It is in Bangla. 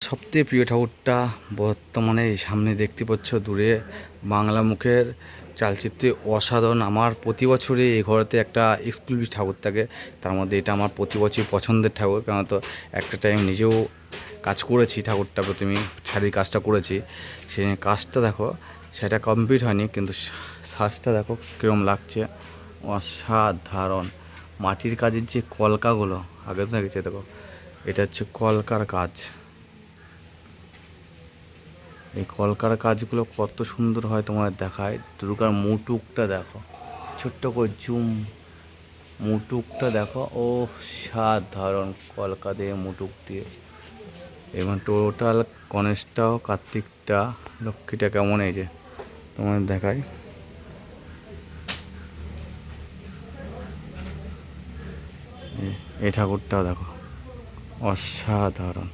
সবথেকে প্রিয় ঠাকুরটা বর্তমানে এই সামনে দেখতে পাচ্ছ দূরে বাংলা মুখের চালচিত্রে অসাধারণ। আমার প্রতি বছরই এই ঘরেতে একটা এক্সক্লুসিভ ঠাকুর থাকে, তার মধ্যে এটা আমার প্রতি বছরই পছন্দের ঠাকুর। কারণ তো একটা টাইম নিজেও কাজ করেছি, ঠাকুরটা প্রথমে শাড়ির কাজটা করেছি, সেই কাজটা দেখো সেটা কমপ্লিট হয়নি, কিন্তু সাজটা দেখো কীরকম লাগছে, অসাধারণ। মাটির কাজের যে কলকাগুলো আগে তো দেখেছে, দেখো এটা হচ্ছে কলকার কাজ। এই কলকার কাজগুলো কত সুন্দর হয় তোমার দেখায়। দুর্গার মুটুকটা দেখো, ছোট্ট করে জুম, মুটুকটা দেখো, ও সাধারণ কলকা দিয়ে মুটুক দিয়ে। এবং টোটাল গণেশটাও, কার্তিকটা, লক্ষ্মীটা কেমন এই যে তোমার দেখায়। এই ঠাকুরটাও দেখো অসাধারণ।